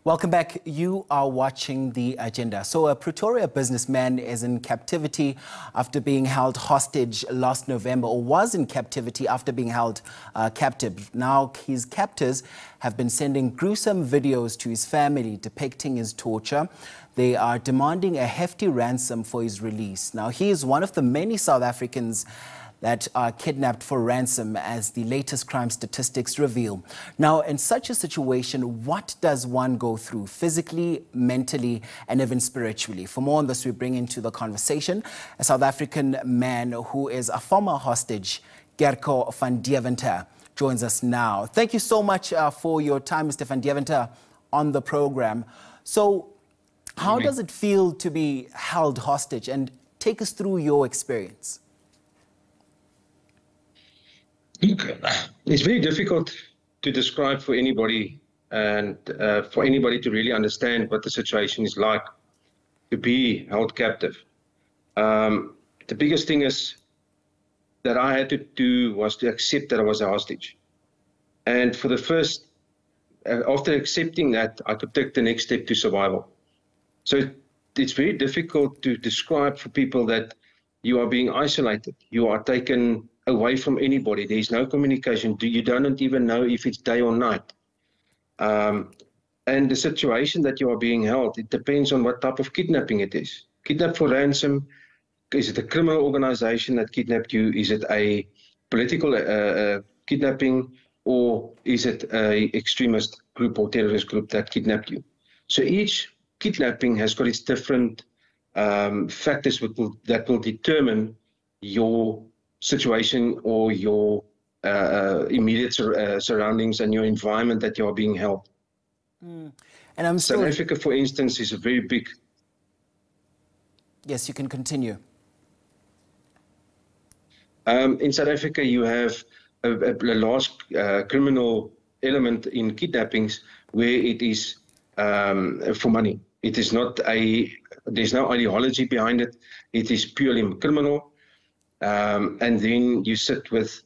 Welcome back. You are watching The Agenda. So a Pretoria businessman is in captivity after being held hostage last November, or was in captivity after being held captive. Now his captors have been sending gruesome videos to his family depicting his torture. They are demanding a hefty ransom for his release. Now he is one of the many South Africans that are kidnapped for ransom, as the latest crime statistics reveal. Now, in such a situation, what does one go through physically, mentally, and even spiritually? For more on this, we bring into the conversation a South African man who is a former hostage, Gerco van Deventer, joins us now. Thank you so much for your time, Mr. van Deventer, on the program. So, how does it feel to be held hostage? And take us through your experience. It's very difficult to describe for anybody, and for anybody to really understand what the situation is like to be held captive. The biggest thing is that I had to do was to accept that I was a hostage. And for the first, after accepting that, I could take the next step to survival. So it's very difficult to describe for people that you are being isolated. You are taken away from anybody. There's no communication. You don't even know if it's day or night. And the situation that you are being held, it depends on what type of kidnapping it is. Kidnap for ransom, is it a criminal organization that kidnapped you? Is it a political kidnapping, or is it an extremist group or terrorist group that kidnapped you? So each kidnapping has got its different factors that will determine your situation or your immediate surroundings and your environment that you are being held. And I'm South Africa, for instance, is a very big... Yes, you can continue. In South Africa, you have a large criminal element in kidnappings where it is for money. It is not there's no ideology behind it. It is purely criminal. And then you sit with,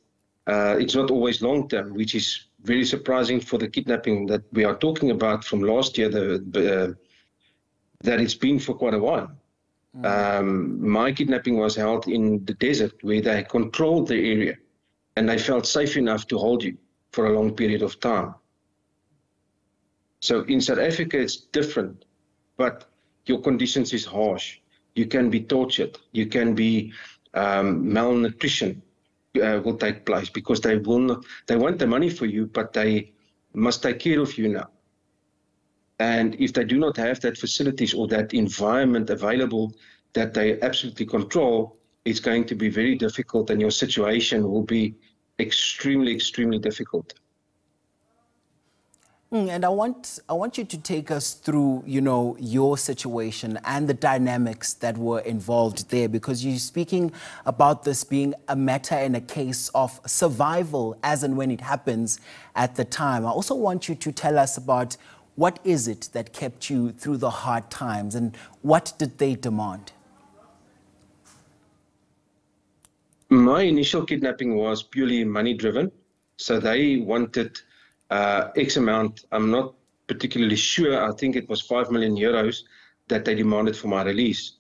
it's not always long term, which is very surprising for the kidnapping that we are talking about from last year, that it's been for quite a while. My kidnapping was held in the desert where they controlled the area and they felt safe enough to hold you for a long period of time. So in South Africa, it's different, but your conditions is harsh. You can be tortured. You can be malnutrition will take place because they want the money for you, but they must take care of you now. And if they do not have that facilities or that environment available that they absolutely control, it's going to be very difficult, and your situation will be extremely, extremely difficult. And I want you to take us through, your situation and the dynamics that were involved there, because you're speaking about this being a matter and a case of survival as and when it happens at the time. I also want you to tell us about what is it that kept you through the hard times and what did they demand? My initial kidnapping was purely money driven. So they wanted X amount, I'm not particularly sure, I think it was 5 million euros that they demanded for my release.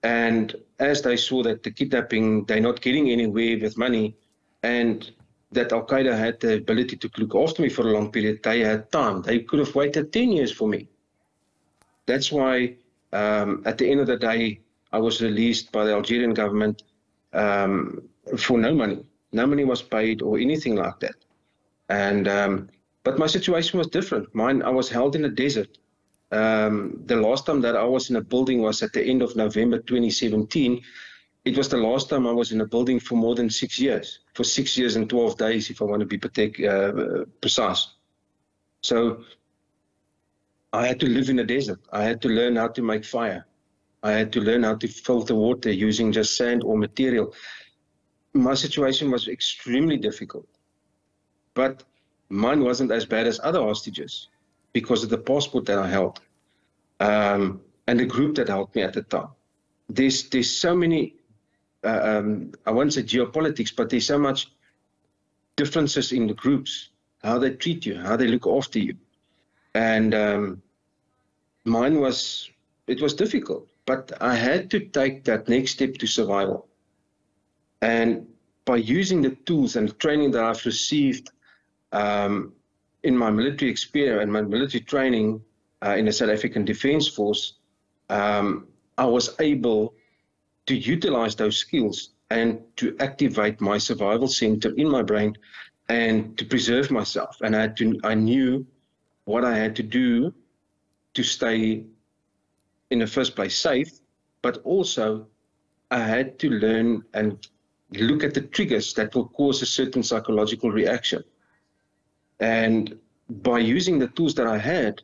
And as they saw that the kidnapping, they're not getting anywhere with money, and that Al-Qaeda had the ability to look after me for a long period, they had time. They could have waited 10 years for me. That's why at the end of the day, I was released by the Algerian government for no money. No money was paid or anything like that. And but my situation was different. I was held in the desert. The last time that I was in a building was at the end of November 2017. It was the last time I was in a building for more than 6 years, for 6 years and 12 days, if I want to be precise. So I had to live in the desert. I had to learn how to make fire. I had to learn how to filter water using just sand or material. My situation was extremely difficult. But mine wasn't as bad as other hostages because of the passport that I held and the group that helped me at the time. There's so many, I won't say geopolitics, but there's so much differences in the groups, how they treat you, how they look after you. And it was difficult, but I had to take that next step to survival. And by using the tools and training that I've received in my military experience and my military training in the South African Defence Force, I was able to utilize those skills and to activate my survival center in my brain and to preserve myself. And I knew what I had to do to stay in the first place safe, but also I had to learn and look at the triggers that will cause a certain psychological reaction. And by using the tools that I had,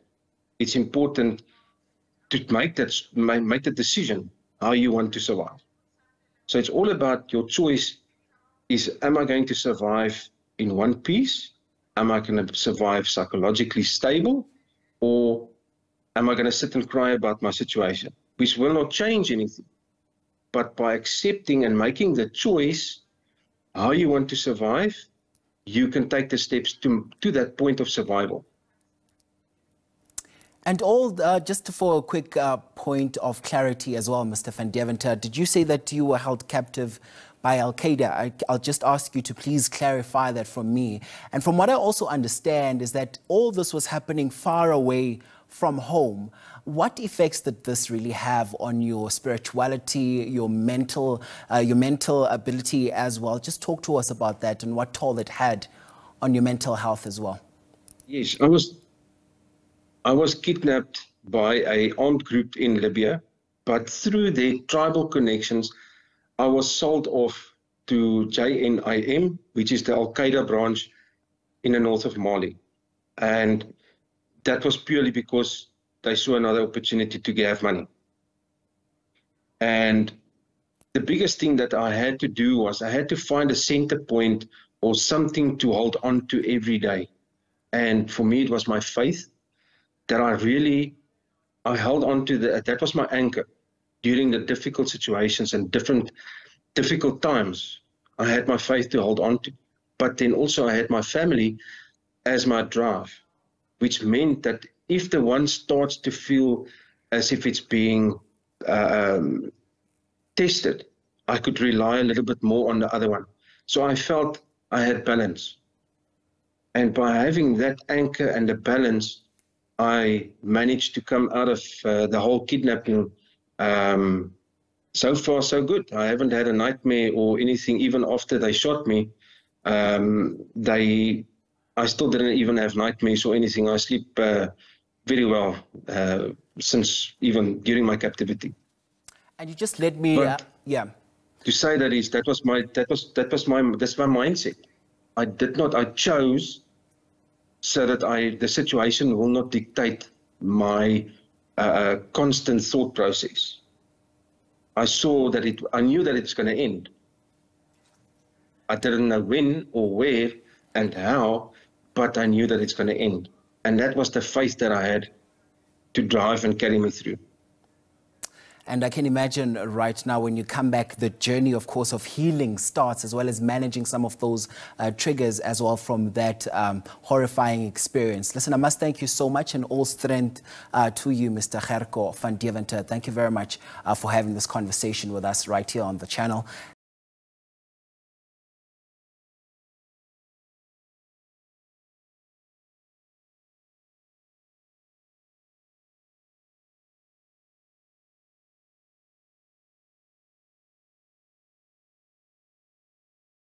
it's important to make that decision how you want to survive. So it's all about your choice is, am I going to survive in one piece? Am I going to survive psychologically stable? Or am I going to sit and cry about my situation, which will not change anything? But by accepting and making the choice how you want to survive, you can take the steps to that point of survival. And just for a quick point of clarity as well, Mr. Van Deventer, did you say that you were held captive by Al-Qaeda? I'll just ask you to please clarify that from me. And from what I also understand is that all this was happening far away from home. What effects did this really have on your spirituality, your mental ability as well? Just talk to us about that and what toll it had on your mental health as well. Yes, I was kidnapped by an armed group in Libya, but through their tribal connections, I was sold off to JNIM, which is the Al-Qaeda branch in the north of Mali. And that was purely because they saw another opportunity to have money. And the biggest thing that I had to do was I had to find a center point or something to hold on to every day. And for me, it was my faith that I held on to. That was my anchor during the difficult situations and difficult times. I had my faith to hold on to. But then also I had my family as my drive, which meant that if the one starts to feel as if it's being tested, I could rely a little bit more on the other one. So I felt I had balance. And by having that anchor and the balance, I managed to come out of the whole kidnapping. So far, so good. I haven't had a nightmare or anything, even after they shot me. I still didn't even have nightmares or anything. I sleep very well since even during my captivity. And you just led me, yeah. To say that's my mindset. I chose so that the situation will not dictate my constant thought process. I knew that it's going to end. I didn't know when or where and how, but I knew that it's going to end. And that was the faith that I had to drive and carry me through. And I can imagine right now when you come back, the journey, of course, of healing starts, as well as managing some of those triggers as well from that horrifying experience. Listen, I must thank you so much, and all strength to you, Mr. Gerco van Deventer. Thank you very much for having this conversation with us right here on the channel.